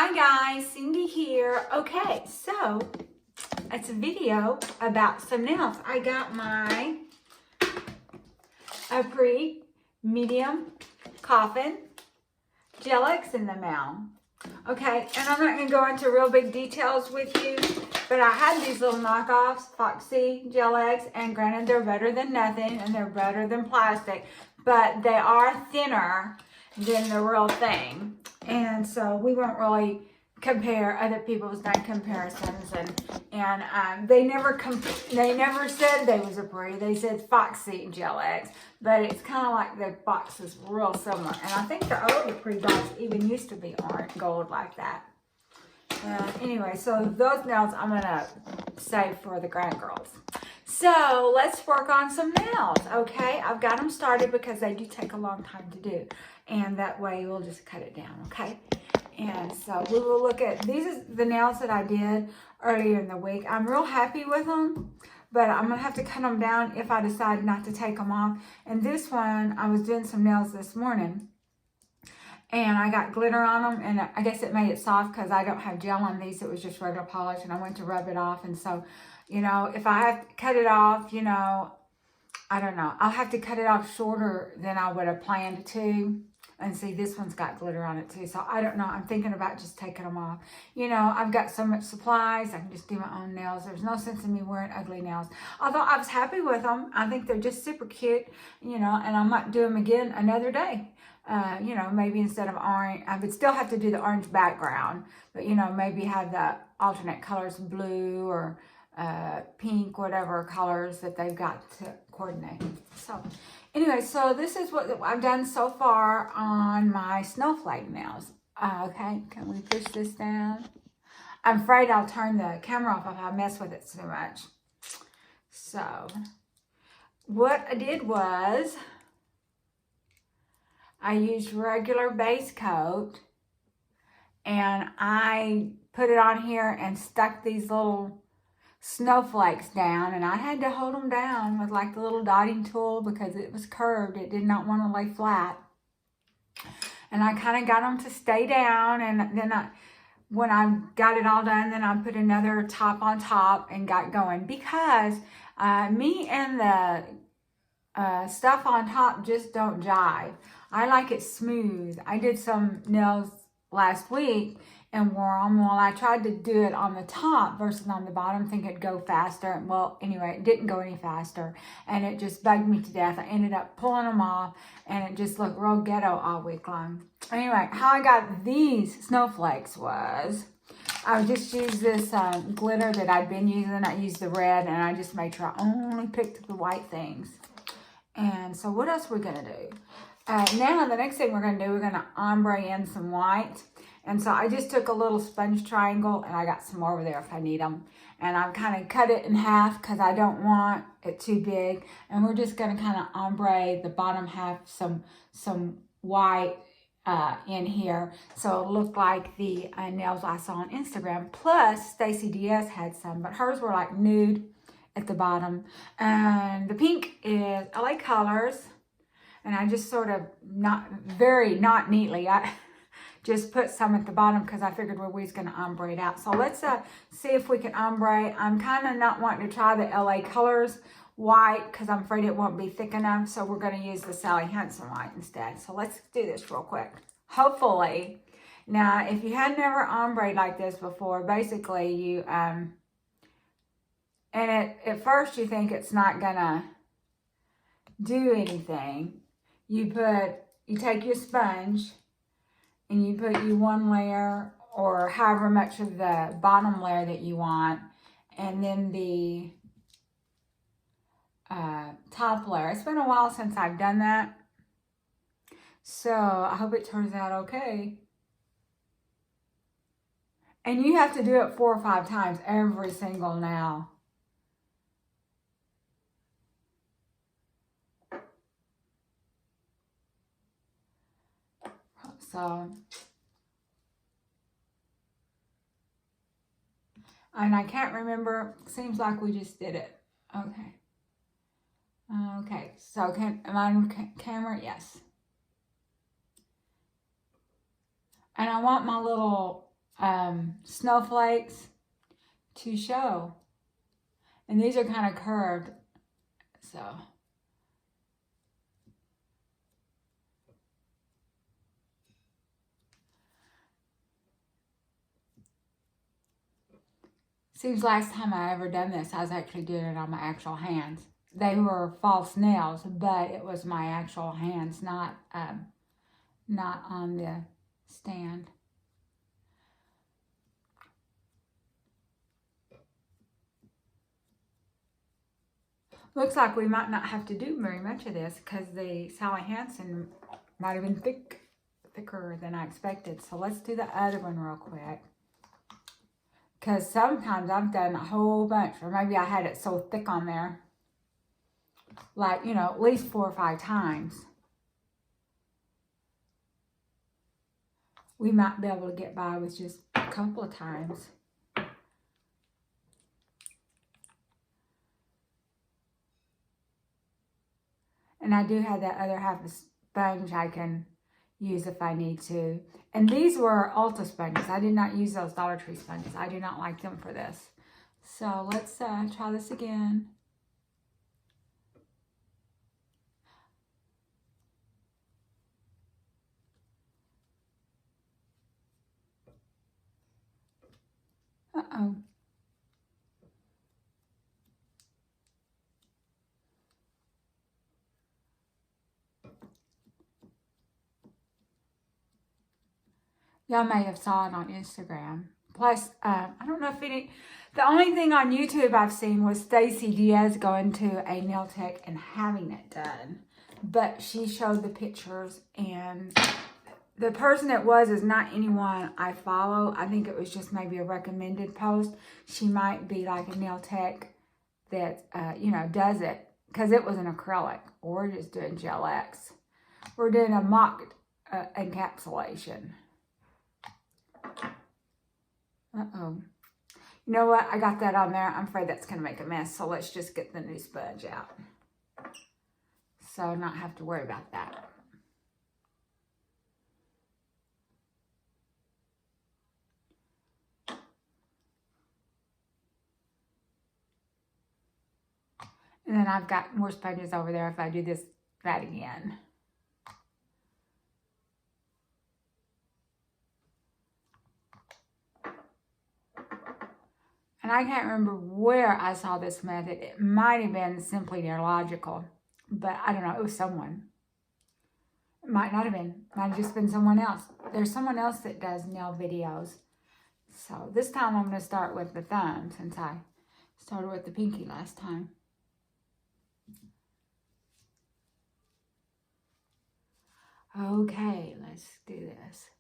Hi guys, Cindy here. Okay, so it's a video about some nails. I got my Apres medium Coffin Gel X in the mail. Okay, and I'm not going to go into real big details with you, but I had these little knockoffs, Foxy Gel X, and granted they're better than nothing and they're better than plastic, but they are thinner than the real thing. And so we won't really compare. Other people's done comparisons, and they never said they was Apres. They said Foxy Gel X, but it's kind of like the box is real similar. And I think the old Apres box even used to be orange gold like that. Anyway, so those nails I'm gonna save for the grand girls. So let's work on some nails, okay? I've got them started because they do take a long time to do, and that way we'll just cut it down, okay? And so we will look at, these are the nails that I did earlier in the week. I'm real happy with them, but I'm gonna have to cut them down if I decide not to take them off. And this one, I was doing some nails this morning, and I got glitter on them, and I guess it made it soft because I don't have gel on these. It was just regular polish, and I went to rub it off. And so, you know, if I have to cut it off, you know, I don't know. I'll have to cut it off shorter than I would have planned to. And see, this one's got glitter on it too. So I don't know. I'm thinking about just taking them off. You know, I've got so much supplies. I can just do my own nails. There's no sense in me wearing ugly nails. Although I was happy with them. I think they're just super cute, you know, and I might do them again another day. You know, maybe instead of orange, I would still have to do the orange background, but, you know, maybe have the alternate colors, blue or pink, whatever colors that they've got to coordinate. So anyway, so this is what I've done so far on my Snowflake nails. Okay, can we push this down? I'm afraid I'll turn the camera off if I mess with it too much. So what I did was I used regular base coat, and I put it on here and stuck these little snowflakes down, and I had to hold them down with like the little dotting tool because it was curved. It did not want to lay flat, and I kind of got them to stay down. And then when I got it all done, then I put another top on top and got going, because me and the stuff on top just don't jive. I like it smooth. I did some nails last week and wore them. Well, I tried to do it on the top versus on the bottom, thinking it'd go faster. Well, anyway, it didn't go any faster, and it just bugged me to death. I ended up pulling them off, and it just looked real ghetto all week long. Anyway, how I got these snowflakes was I just used this glitter that I'd been using. I used the red, and I just made sure I only picked the white things. And so what else we're gonna do? Now the next thing we're gonna do, we're gonna ombre in some white. And so I just took a little sponge triangle, and I got some more over there if I need them. And I've kind of cut it in half because I don't want it too big. And we're just gonna kind of ombre the bottom half, some white in here, so it'll look like the nails I saw on Instagram. Plus, Stacy Diaz had some, but hers were like nude at the bottom. And the pink is LA Colors. And I just sort of, not neatly, I just put some at the bottom because I figured we was going to ombre it out. So let's see if we can ombre. I'm kind of not wanting to try the LA Colors white because I'm afraid it won't be thick enough. So we're going to use the Sally Hansen white instead. So let's do this real quick. Hopefully. Now, if you had never ombre like this before, basically you, and at first you think it's not going to do anything. You take your sponge and you put you one layer or however much of the bottom layer that you want, and then the top layer. It's been a while since I've done that, so I hope it turns out okay. And you have to do it 4 or 5 times every single nail. So, and I can't remember, seems like we just did it. Okay. Okay, so am I on camera? Yes. And I want my little snowflakes to show. And these are kind of curved, so. Seems last time I ever done this, I was actually doing it on my actual hands. They were false nails, but it was my actual hands, not on the stand. Looks like we might not have to do very much of this because the Sally Hansen might have been thicker than I expected. So let's do the other one real quick. Because sometimes I've done a whole bunch, or maybe I had it so thick on there, like, you know, at least 4 or 5 times. We might be able to get by with just a couple of times. And I do have that other half of sponge I can use if I need to. And these were Ulta sponges. I did not use those Dollar Tree sponges. I do not like them for this. So let's try this again. Uh-oh. Y'all may have saw it on Instagram. Plus, I don't know if the only thing on YouTube I've seen was Stacey Diaz going to a nail tech and having it done. But she showed the pictures, and the person it was is not anyone I follow. I think it was just maybe a recommended post. She might be like a nail tech that, you know, does it. Because it was an acrylic. We're just doing Gel X. We're doing a mock encapsulation. Uh-oh. You know what? I got that on there. I'm afraid that's going to make a mess. So let's just get the new sponge out. So not have to worry about that. And then I've got more sponges over there if I do that again. And I can't remember where I saw this method. It might have been Simply Neurological, but I don't know. It was someone. It might not have been. It might have just been someone else. There's someone else that does nail videos. So this time I'm going to start with the thumb since I started with the pinky last time. Okay, let's do this.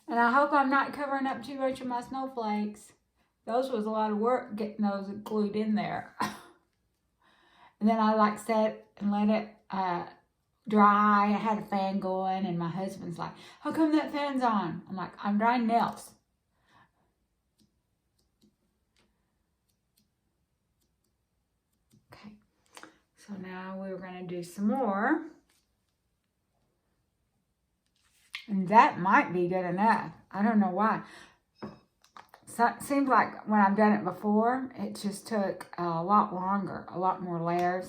And I hope I'm not covering up too much of my snowflakes. Those was a lot of work getting those glued in there. And then I like set and let it dry. I had a fan going and my husband's like, how come that fan's on? I'm like, I'm drying nails. Okay, so now we're going to do some more. And that might be good enough. I don't know why. So it seems like when I've done it before, it just took a lot longer, a lot more layers.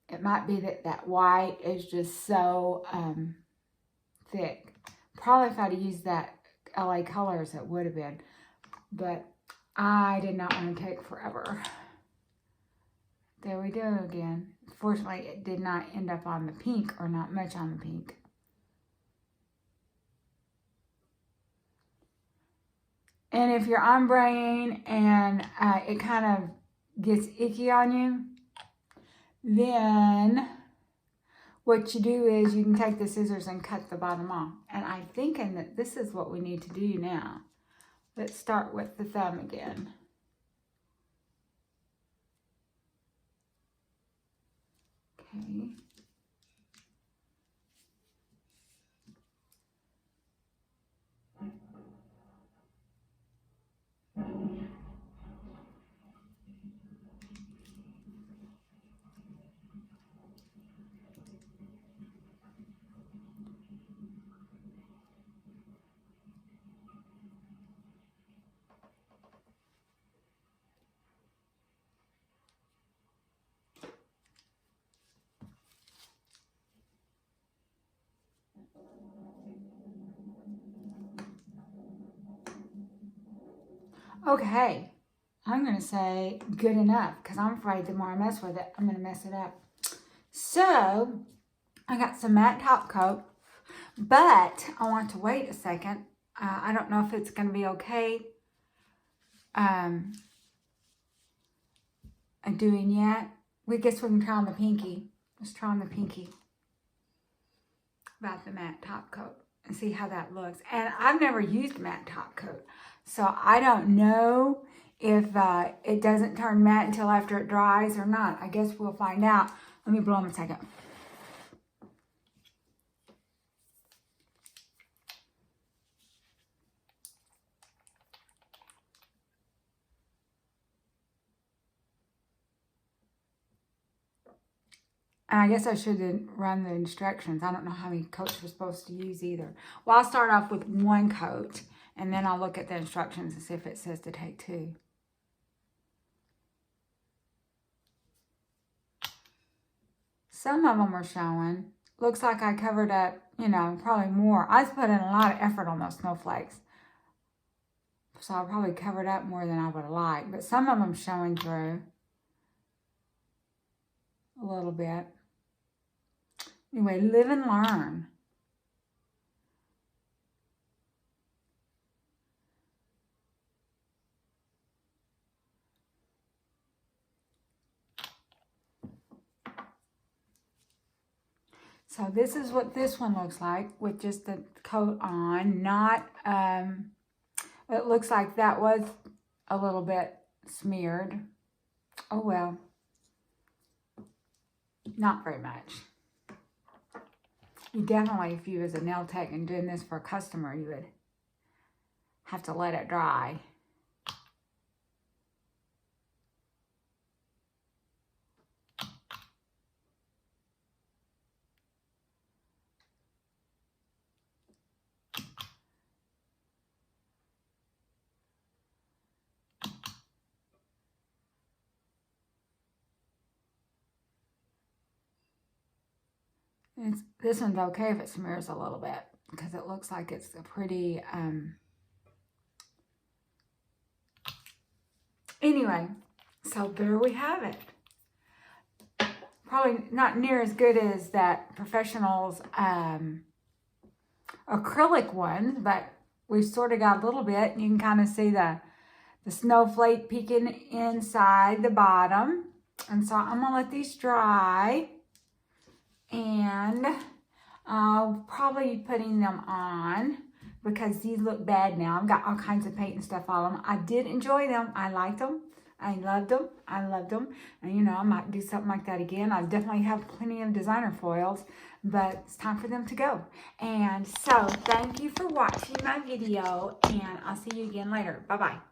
It might be that white is just so thick. Probably if I'd used that LA Colors, it would have been. But I did not want to take forever. There we go again. Fortunately, it did not end up on the pink, or not much on the pink. And if you're ombreing and it kind of gets icky on you, then what you do is you can take the scissors and cut the bottom off. And I'm thinking that this is what we need to do now. Let's start with the thumb again. Okay. Okay, I'm going to say good enough because I'm afraid the more I mess with it, I'm going to mess it up. So, I got some matte top coat, but I want to wait a second. I don't know if it's going to be okay doing yet. We guess we can try on the pinky. Let's try on the pinky about the matte top coat and see how that looks. And I've never used matte top coat, so I don't know if it doesn't turn matte until after it dries or not. I guess we'll find out. Let me blow them a second. And I guess I should run the instructions. I don't know how many coats we're supposed to use either. Well, I'll start off with one coat, and then I'll look at the instructions and see if it says to take 2. Some of them are showing. Looks like I covered up, you know, probably more. I put in a lot of effort on those snowflakes. So I probably covered up more than I would have liked. But some of them showing through a little bit. Anyway, live and learn. So this is what this one looks like with just the coat on. Not, it looks like that was a little bit smeared. Oh well. Not very much. You definitely, if you was a nail tech and doing this for a customer, you would have to let it dry. This one's okay if it smears a little bit because it looks like it's a pretty, anyway, so there we have it. Probably not near as good as that Professional's acrylic one, but we've sort of got a little bit. You can kind of see the snowflake peeking inside the bottom. And so I'm going to let these dry. And I'll probably be putting them on because these look bad now. I've got all kinds of paint and stuff on them. I did enjoy them. I liked them. I loved them. I loved them. And, you know, I might do something like that again. I definitely have plenty of designer foils, but it's time for them to go. And so, thank you for watching my video, and I'll see you again later. Bye-bye.